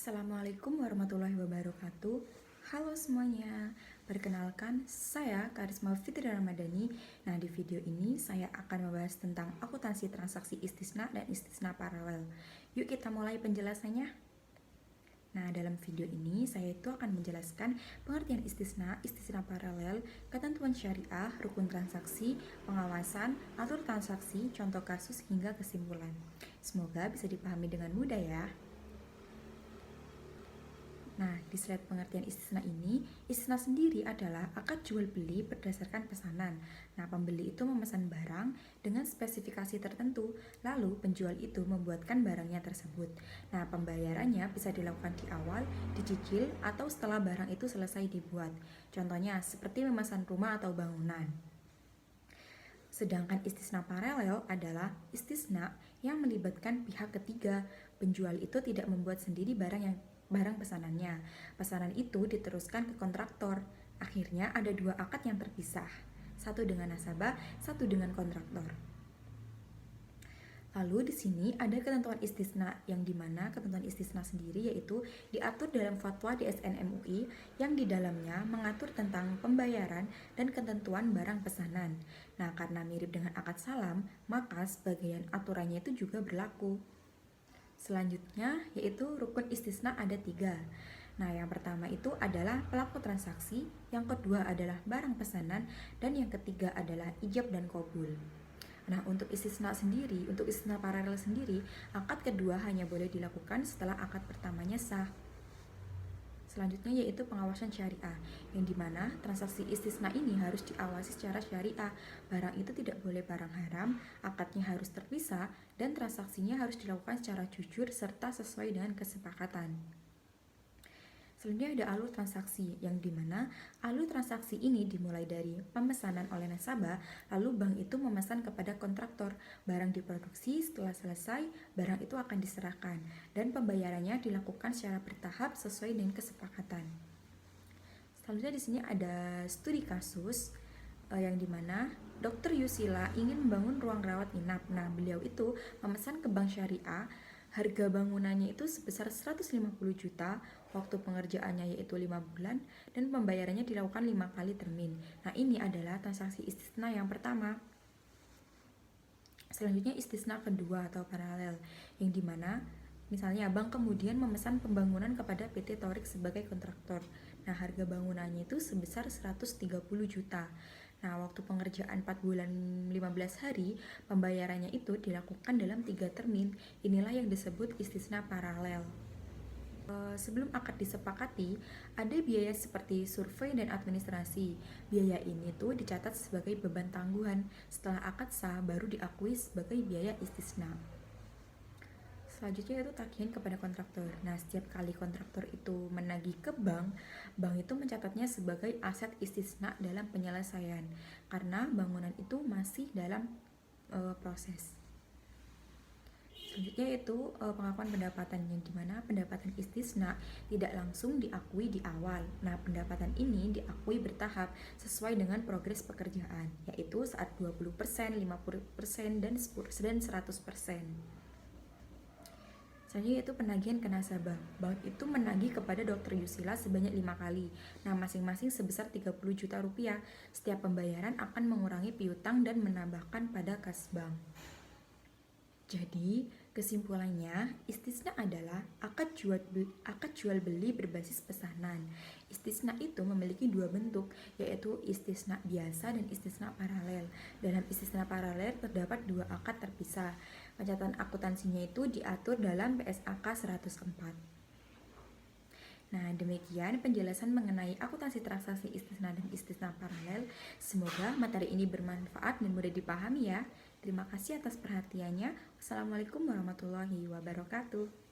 Assalamualaikum warahmatullahi wabarakatuh. Halo semuanya, perkenalkan saya Karisma Fitri Ramadhani. Nah, di video ini saya akan membahas tentang akuntansi transaksi istisna dan istisna paralel. Yuk kita mulai penjelasannya. Nah, dalam video ini saya itu akan menjelaskan pengertian istisna, istisna paralel, ketentuan syariah, rukun transaksi, pengawasan, atur transaksi, contoh kasus hingga kesimpulan. Semoga bisa dipahami dengan mudah ya. Nah, di slide pengertian istisna ini, istisna sendiri adalah akad jual beli berdasarkan pesanan. Nah, pembeli itu memesan barang dengan spesifikasi tertentu, lalu penjual itu membuatkan barangnya tersebut. Nah, pembayarannya bisa dilakukan di awal, dicicil, atau setelah barang itu selesai dibuat. Contohnya, seperti memesan rumah atau bangunan. Sedangkan istisna paralel adalah istisna yang melibatkan pihak ketiga. Penjual itu tidak membuat sendiri barang pesanannya. Pesanan itu diteruskan ke kontraktor. Akhirnya ada dua akad yang terpisah. Satu dengan nasabah, satu dengan kontraktor. Lalu di sini ada ketentuan istisna yang dimana ketentuan istisna sendiri yaitu diatur dalam fatwa DSN MUI yang di dalamnya mengatur tentang pembayaran dan ketentuan barang pesanan. Nah, karena mirip dengan akad salam, maka sebagian aturannya itu juga berlaku. Selanjutnya yaitu rukun istisna ada 3. Nah, yang pertama itu adalah pelaku transaksi, yang kedua adalah barang pesanan, dan yang ketiga adalah ijab dan qabul. Nah, untuk istisna sendiri, untuk istisna paralel sendiri, akad kedua hanya boleh dilakukan setelah akad pertamanya sah. Selanjutnya yaitu pengawasan syariah, yang dimana transaksi istisna ini harus diawasi secara syariah. Barang itu tidak boleh barang haram, akadnya harus terpisah, dan transaksinya harus dilakukan secara jujur serta sesuai dengan kesepakatan. Selanjutnya ada alur transaksi, yang dimana alur transaksi ini dimulai dari pemesanan oleh nasabah, lalu bank itu memesan kepada kontraktor, barang diproduksi, setelah selesai, barang itu akan diserahkan, dan pembayarannya dilakukan secara bertahap sesuai dengan kesepakatan. Selanjutnya di sini ada studi kasus, yang dimana Dr. Yusila ingin membangun ruang rawat inap. Nah, beliau itu memesan ke bank syariah. Harga bangunannya itu sebesar 150 juta, waktu pengerjaannya yaitu 5 bulan, dan pembayarannya dilakukan 5 kali termin. Nah, ini adalah transaksi istisna yang pertama. Selanjutnya istisna kedua atau paralel, yang dimana misalnya bank kemudian memesan pembangunan kepada PT Torik sebagai kontraktor. Nah, harga bangunannya itu sebesar 130 juta. Nah, waktu pengerjaan 4 bulan 15 hari, pembayarannya itu dilakukan dalam 3 termin. Inilah yang disebut istisna paralel. Sebelum akad disepakati, ada biaya seperti survei dan administrasi. Biaya ini tuh dicatat sebagai beban tangguhan. Setelah akad sah, baru diakui sebagai biaya istisna. Selanjutnya itu tagihan kepada kontraktor. Nah, setiap kali kontraktor itu menagih ke bank, bank itu mencatatnya sebagai aset istisna dalam penyelesaian karena bangunan itu masih dalam proses. Selanjutnya itu pengakuan pendapatan, yang dimana pendapatan istisna tidak langsung diakui di awal. Nah, pendapatan ini diakui bertahap sesuai dengan progres pekerjaan, yaitu saat 20%, 50%, dan 100%. Selanjutnya itu penagihan ke nasabah. Bank itu menagih kepada Dr. Yusila sebanyak 5 kali. Nah, masing-masing sebesar 30 juta rupiah. Setiap pembayaran akan mengurangi piutang dan menambahkan pada kas bank. Jadi, kesimpulannya, istisna adalah akad jual beli berbasis pesanan. Istisna itu memiliki dua bentuk, yaitu istisna biasa dan istisna paralel. Dalam istisna paralel terdapat dua akad terpisah. Pencatatan akuntansinya itu diatur dalam PSAK 104. Nah, demikian penjelasan mengenai akuntansi transaksi istisna dan istisna paralel. Semoga materi ini bermanfaat dan mudah dipahami ya. Terima kasih atas perhatiannya. Wassalamualaikum warahmatullahi wabarakatuh.